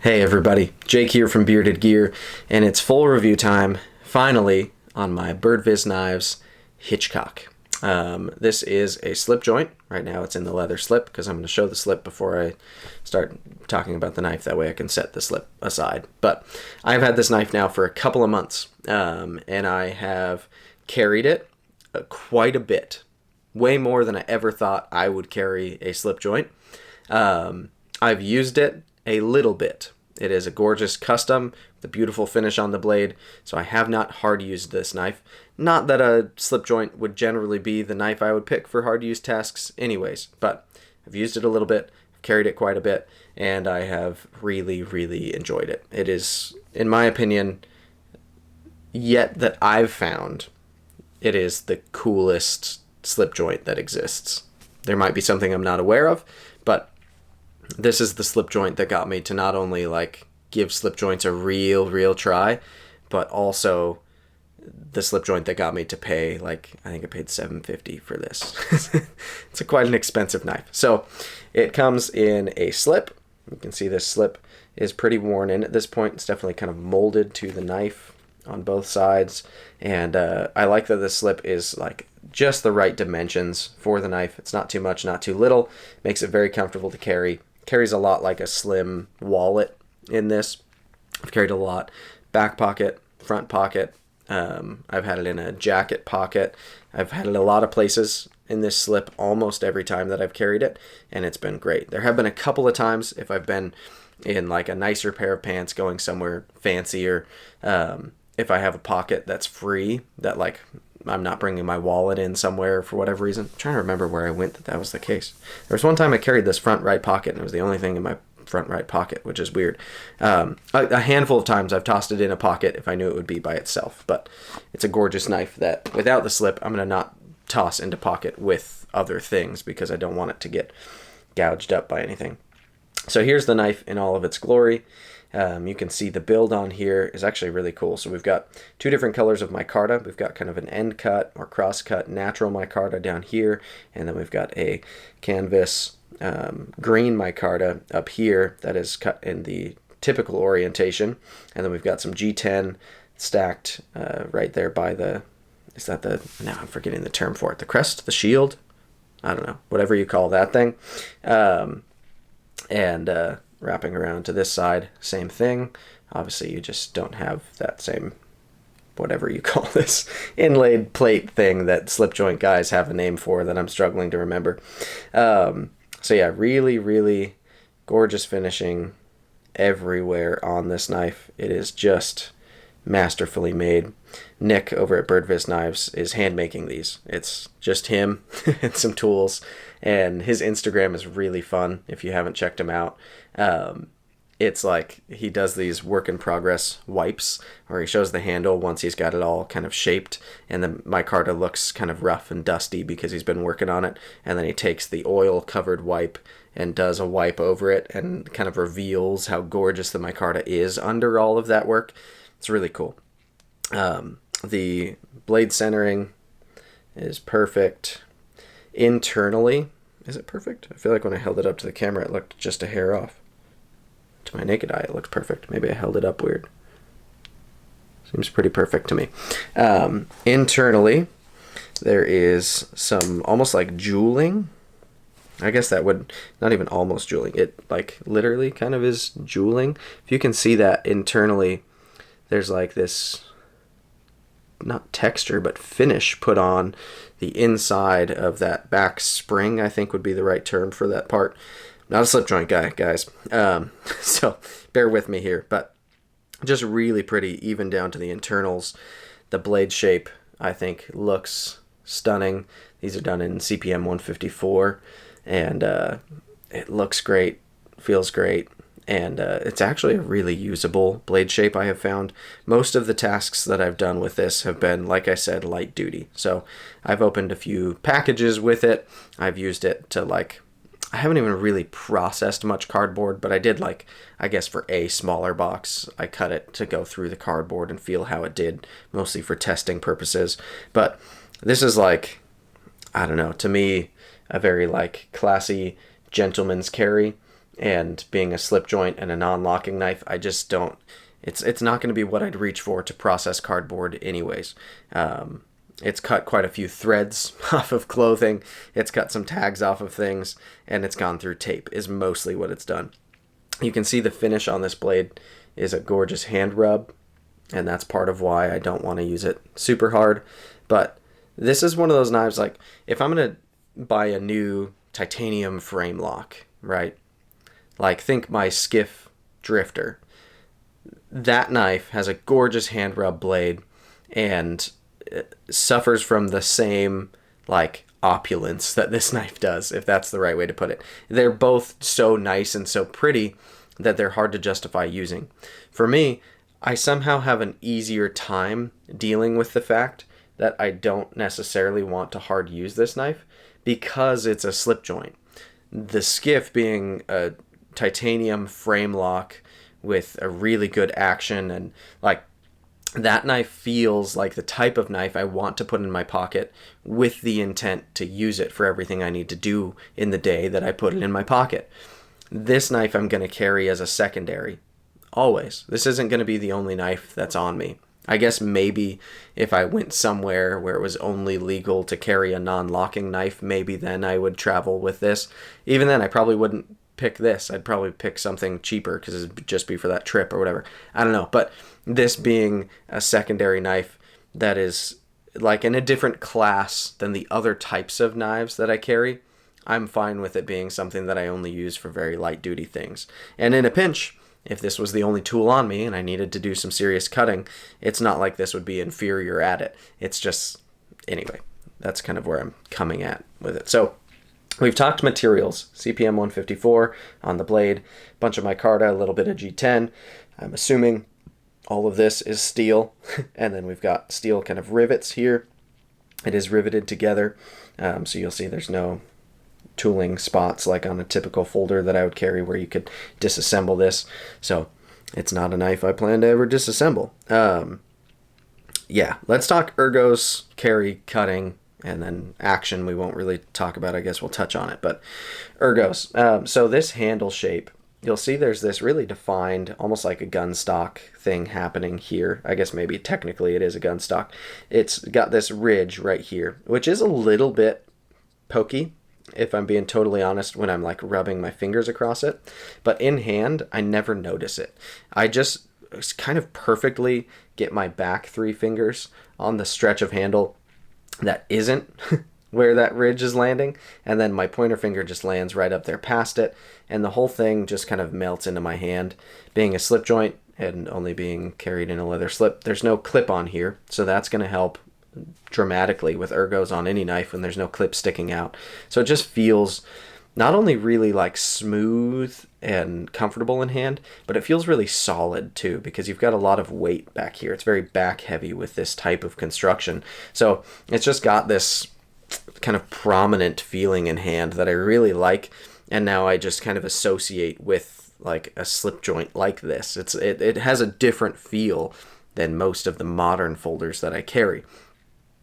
Hey everybody, Jake here from Bearded Gear, and it's full review time, finally, on my Birdvis Knives Hitchcock. This is a slip joint. Right now it's in the leather slip because I'm going to show the slip before I start talking about the knife. That way I can set the slip aside. But I've had this knife now for a couple of months, and I have carried it quite a bit. Way more than I ever thought I would carry a slip joint. I've used it a little bit. It is a gorgeous custom, the beautiful finish on the blade, so I have not hard used this knife. Not that a slip joint would generally be the knife I would pick for hard use tasks anyways, but I've used it a little bit, carried it quite a bit, and I have really enjoyed it. It is, in my opinion, yet that I've found, it is the coolest slip joint that exists. There might be something I'm not aware of, but this is the slip joint that got me to not only like give slip joints a real try, but also the slip joint that got me to pay, like, I think I paid $7.50 for this. It's quite an expensive knife. So it comes in a slip. You can see this slip is pretty worn in at this point. It's definitely kind of molded to the knife on both sides, and I like that the slip is like just the right dimensions for the knife. It's not too much, not too little. Makes it very comfortable to carry. Carries a lot like a slim wallet in this. I've carried a lot. Back pocket, front pocket. I've had it in a jacket pocket. I've had it a lot of places in this slip almost every time that I've carried it, and it's been great. There have been a couple of times if I've been in like a nicer pair of pants going somewhere fancier, if I have a pocket that's free, that like I'm not bringing my wallet in somewhere for whatever reason. I'm trying to remember where I went that was the case. There was one time I carried this front right pocket, and it was the only thing in my front right pocket, which is weird. A handful of times I've tossed it in a pocket if I knew it would be by itself, but it's a gorgeous knife that without the slip I'm going to not toss into pocket with other things because I don't want it to get gouged up by anything. So here's the knife in all of its glory. You can see the build on here is actually really cool. So we've got two different colors of micarta. We've got kind of an end cut or cross cut natural micarta down here, and then we've got a canvas green micarta up here that is cut in the typical orientation, and then we've got some G10 stacked right there by the, is that the, now I'm forgetting the term for it, the crest, the shield, I don't know, whatever you call that thing, and wrapping around to this side, same thing. Obviously you just don't have that same, whatever you call this, inlaid plate thing that slip joint guys have a name for that I'm struggling to remember. So yeah, really gorgeous finishing everywhere on this knife. It is just masterfully made. Nick over at Birdvis Knives is hand making these. It's just him and some tools, and his Instagram is really fun if you haven't checked him out. It's like he does these work in progress wipes where he shows the handle once he's got it all kind of shaped, and the micarta looks kind of rough and dusty because he's been working on it, and then he takes the oil covered wipe and does a wipe over it and kind of reveals how gorgeous the micarta is under all of that work. It's really cool. The blade centering is perfect. Internally, is it perfect? I feel like when I held it up to the camera it looked just a hair off. To my naked eye it looked perfect. Maybe I held it up weird. Seems pretty perfect to me. Internally there is some almost like jeweling. I guess that would, not even almost jeweling, it like literally kind of is jeweling. If you can see that internally, there's like this, not texture, but finish put on the inside of that back spring, I think would be the right term for that part. Not a slip joint guy, guys. So bear with me here, but just really pretty, even down to the internals. The blade shape, I think, looks stunning. These are done in CPM 154, and it looks great, feels great. And it's actually a really usable blade shape, I have found. Most of the tasks that I've done with this have been, like I said, light duty. So I've opened a few packages with it. I've used it to, like, I haven't even really processed much cardboard, but I did, like, I guess for a smaller box, I cut it to go through the cardboard and feel how it did, mostly for testing purposes. But this is like, I don't know, to me, a very, like, classy gentleman's carry. and being a slip joint and a non-locking knife, I just don't, it's not going to be what I'd reach for to process cardboard anyways. It's cut quite a few threads off of clothing. It's cut some tags off of things, and it's gone through tape is mostly what it's done. You can see the finish on this blade is a gorgeous hand rub, and that's part of why I don't want to use it super hard. But this is one of those knives, like, if I'm going to buy a new titanium frame lock, right? Like, think my Skiff Drifter. That knife has a gorgeous hand rub blade, and suffers from the same like opulence that this knife does, if that's the right way to put it. They're both so nice and so pretty that they're hard to justify using. For me, I somehow have an easier time dealing with the fact that I don't necessarily want to hard use this knife because it's a slip joint. The Skiff being a titanium frame lock with a really good action, and like, that knife feels like the type of knife I want to put in my pocket with the intent to use it for everything I need to do in the day that I put it in my pocket. This knife I'm going to carry as a secondary, always. This isn't going to be the only knife that's on me. I guess maybe if I went somewhere where it was only legal to carry a non-locking knife, maybe then I would travel with this. Even then, I probably wouldn't pick this. I'd probably pick something cheaper because it'd just be for that trip or whatever. I don't know. But this being a secondary knife that is like in a different class than the other types of knives that I carry, I'm fine with it being something that I only use for very light duty things. And in a pinch, if this was the only tool on me and I needed to do some serious cutting, it's not like this would be inferior at it. It's just, anyway, that's kind of where I'm coming at with it. So we've talked materials, CPM 154 on the blade, bunch of micarta, a little bit of G10. I'm assuming all of this is steel, and then we've got steel kind of rivets here. It is riveted together, so you'll see there's no tooling spots like on a typical folder that I would carry where you could disassemble this. So it's not a knife I plan to ever disassemble. Yeah, let's talk ergos, carry, cutting, and then action we won't really talk about. I guess we'll touch on it, but ergos. So this handle shape, you'll see there's this really defined, almost like a gun stock thing happening here. I guess maybe technically it is a gun stock. It's got this ridge right here, which is a little bit pokey, if I'm being totally honest, when I'm like rubbing my fingers across it. But in hand, I never notice it. I just kind of perfectly get my back three fingers on the stretch of handle that isn't where that ridge is landing, and then my pointer finger just lands right up there past it, and the whole thing just kind of melts into my hand. Being a slip joint and only being carried in a leather slip, there's no clip on here, so that's going to help dramatically with ergos on any knife when there's no clip sticking out. So it just feels not only really like smooth and comfortable in hand, but it feels really solid too, because you've got a lot of weight back here. It's very back heavy with this type of construction. So it's just got this kind of prominent feeling in hand that I really like, and now I just kind of associate with like a slip joint like this. It has a different feel than most of the modern folders that I carry.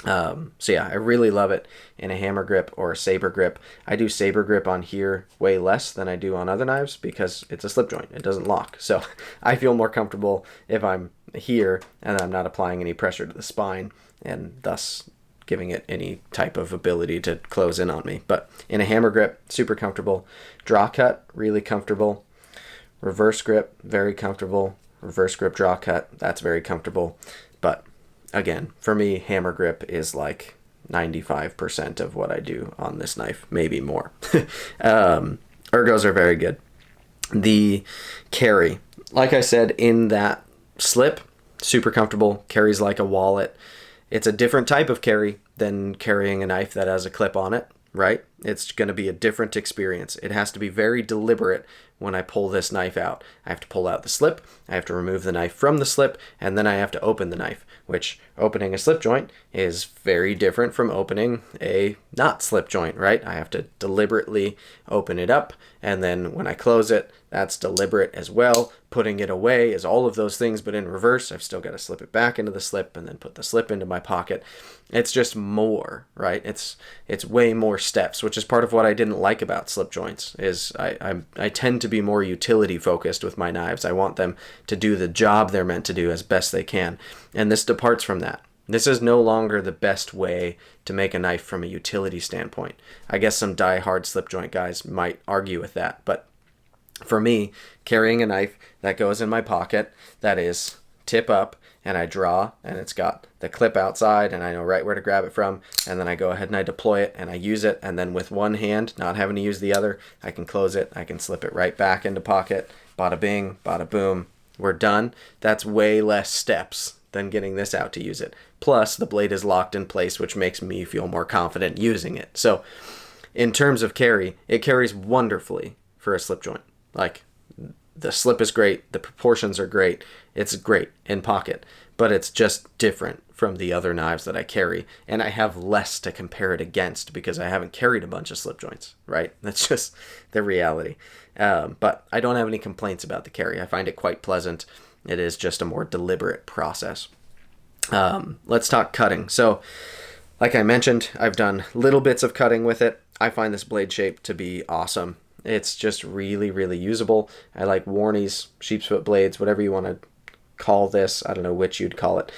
So yeah, I really love it in a hammer grip or a saber grip. I do saber grip on here way less than I do on other knives because it's a slip joint. It doesn't lock. So I feel more comfortable if I'm here and I'm not applying any pressure to the spine, and thus giving it any type of ability to close in on me. But in a hammer grip, super comfortable. Draw cut, really comfortable. Reverse grip, very comfortable. Reverse grip draw cut, that's very comfortable. But again, for me, hammer grip is like 95% of what I do on this knife, maybe more. Ergos are very good. The carry, like I said, in that slip, super comfortable, carries like a wallet. It's a different type of carry than carrying a knife that has a clip on it, right? It's going to be a different experience. It has to be very deliberate when I pull this knife out. I have to pull out the slip, I have to remove the knife from the slip, and then I have to open the knife, which opening a slip joint is very different from opening a not slip joint, right? I have to deliberately open it up, and then when I close it, that's deliberate as well. Putting it away is all of those things, but in reverse. I've still got to slip it back into the slip and then put the slip into my pocket. It's just more, right? It's way more steps, which which is part of what I didn't like about slip joints, is I tend to be more utility focused with my knives. I want them to do the job they're meant to do as best they can. And this departs from that. This is no longer the best way to make a knife from a utility standpoint. I guess some die-hard slip joint guys might argue with that, but for me, carrying a knife that goes in my pocket, that is tip up, and I draw, and it's got the clip outside, and I know right where to grab it from, and then I go ahead and I deploy it, and I use it, and then with one hand, not having to use the other, I can close it, I can slip it right back into pocket, bada bing, bada boom, we're done. That's way less steps than getting this out to use it. Plus, the blade is locked in place, which makes me feel more confident using it. So, in terms of carry, it carries wonderfully for a slip joint. Like, the slip is great, the proportions are great, it's great in pocket, but it's just different from the other knives that I carry, and I have less to compare it against because I haven't carried a bunch of slip joints, right? That's just the reality. But I don't have any complaints about the carry. I find it quite pleasant. It is just a more deliberate process. Let's talk cutting. So, like I mentioned, I've done little bits of cutting with it. I find this blade shape to be awesome. It's just really, really usable. I like Warney's sheep's foot blades, whatever you want to call this. I don't know which you'd call it.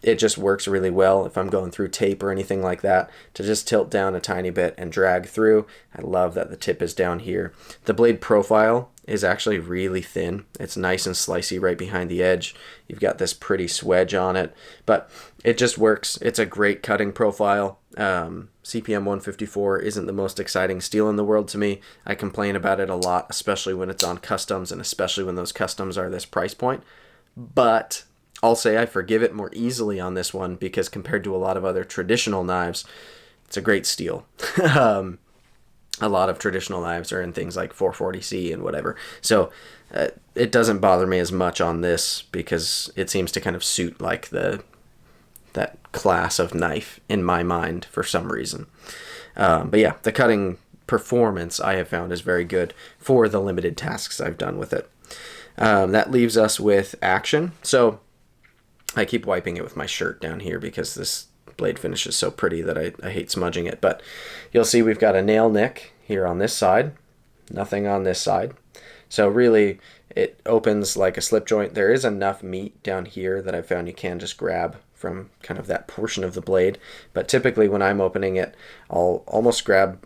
It just works really well if I'm going through tape or anything like that, to just tilt down a tiny bit and drag through. I love that the tip is down here. The blade profile is actually really thin. It's nice and slicey right behind the edge. You've got this pretty swedge on it, but it just works. It's a great cutting profile. CPM 154 isn't the most exciting steel in the world to me. I complain about it a lot, especially when it's on customs, and especially when those customs are this price point. But I'll say I forgive it more easily on this one because compared to a lot of other traditional knives, it's a great steel. A lot of traditional knives are in things like 440C and whatever. So it doesn't bother me as much on this because it seems to kind of suit like that class of knife in my mind for some reason. But yeah, the cutting performance I have found is very good for the limited tasks I've done with it. That leaves us with action. So I keep wiping it with my shirt down here because this blade finish is so pretty that I hate smudging it. But you'll see we've got a nail nick here on this side, nothing on this side. So really it opens like a slip joint. There is enough meat down here that I found you can just grab from kind of that portion of the blade. But typically when I'm opening it, I'll almost grab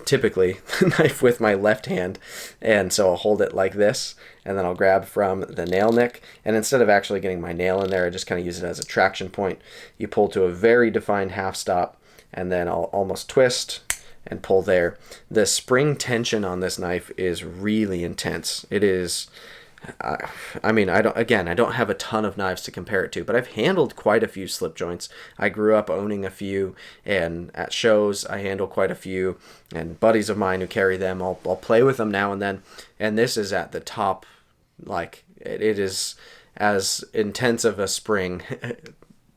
typically the knife with my left hand, and so I'll hold it like this, and then I'll grab from the nail nick, and instead of actually getting my nail in there, I just kind of use it as a traction point. You pull to a very defined half stop, and then I'll almost twist and pull there. The spring tension on this knife is really intense. It is, I mean, I don't have a ton of knives to compare it to, but I've handled quite a few slip joints. I grew up owning a few, and at shows I handle quite a few, and buddies of mine who carry them, I'll play with them now and then, and this is at the top. Like, it is as intense of a spring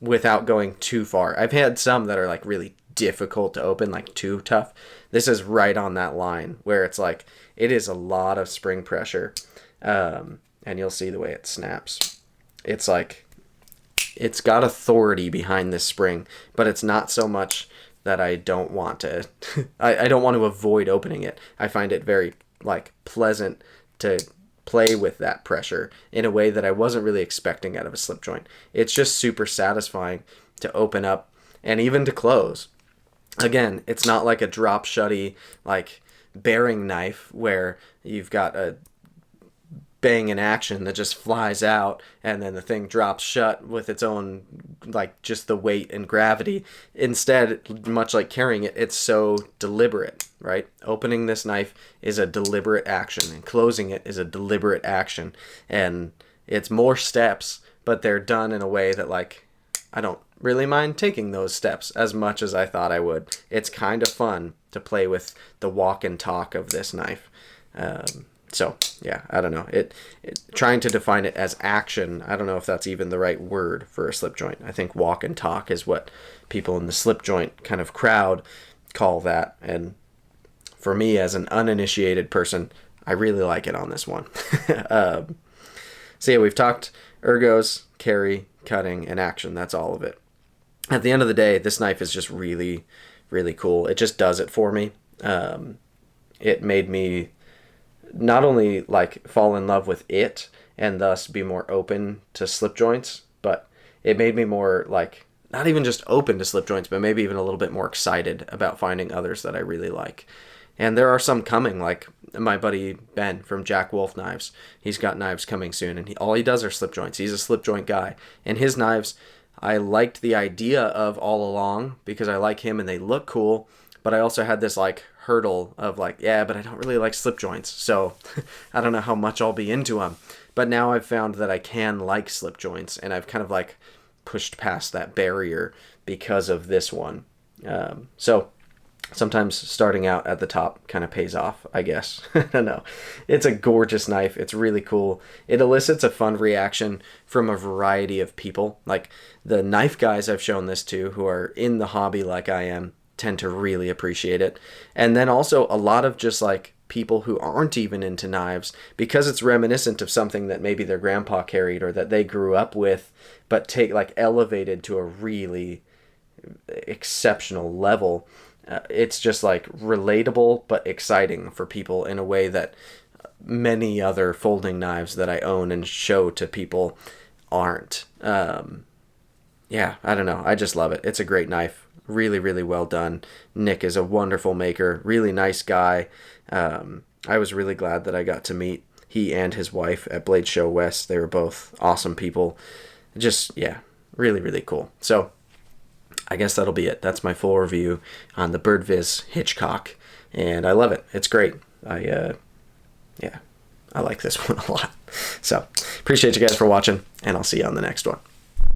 without going too far. I've had some that are like really difficult to open, like too tough. This is right on that line where it's like, it is a lot of spring pressure. And you'll see the way it snaps. It's like, it's got authority behind this spring, but it's not so much that I don't want to, I don't want to avoid opening it. I find it very like pleasant to play with that pressure in a way that I wasn't really expecting out of a slip joint. It's just super satisfying to open up and even to close. Again, it's not like a drop shutty, like bearing knife where you've got a bang in action that just flies out and then the thing drops shut with its own, like, just the weight and gravity. Instead, much like carrying it, it's so deliberate, right? Opening this knife is a deliberate action, and closing it is a deliberate action, and it's more steps, but they're done in a way that, like, I don't really mind taking those steps as much as I thought I would. It's kind of fun to play with the walk and talk of this knife. So yeah, I don't know. Trying to define it as action, I don't know if that's even the right word for a slip joint. I think walk and talk is what people in the slip joint kind of crowd call that. And for me, as an uninitiated person, I really like it on this one. So yeah, we've talked ergos, carry, cutting, and action. That's all of it. At the end of the day, this knife is just really, really cool. It just does it for me. it made me not only like fall in love with it and thus be more open to slip joints, but it made me more like not even just open to slip joints, but maybe even a little bit more excited about finding others that I really like. And there are some coming, like my buddy Ben from Jack Wolf Knives. He's got knives coming soon, and all he does are slip joints. He's a slip joint guy. And his knives, I liked the idea of all along because I like him and they look cool, but I also had this like hurdle of like, yeah, but I don't really like slip joints, so I don't know how much I'll be into them. But now I've found that I can like slip joints, and I've kind of like pushed past that barrier because of this one. So sometimes starting out at the top kind of pays off, I guess. I don't know. It's a gorgeous knife. It's really cool. It elicits a fun reaction from a variety of people. Like the knife guys I've shown this to who are in the hobby like I am tend to really appreciate it. And then also a lot of just like people who aren't even into knives, because it's reminiscent of something that maybe their grandpa carried or that they grew up with, but take like elevated to a really exceptional level. It's just like relatable but exciting for people in a way that many other folding knives that I own and show to people aren't. Yeah, I don't know. I just love it. It's a great knife. Really, really well done. Nick is a wonderful maker. Really nice guy. I was really glad that I got to meet he and his wife at Blade Show West. They were both awesome people. Just, yeah, really, really cool. So I guess that'll be it. That's my full review on the Birdvis Hitchcock, and I love it. It's great. I like this one a lot. So appreciate you guys for watching, and I'll see you on the next one.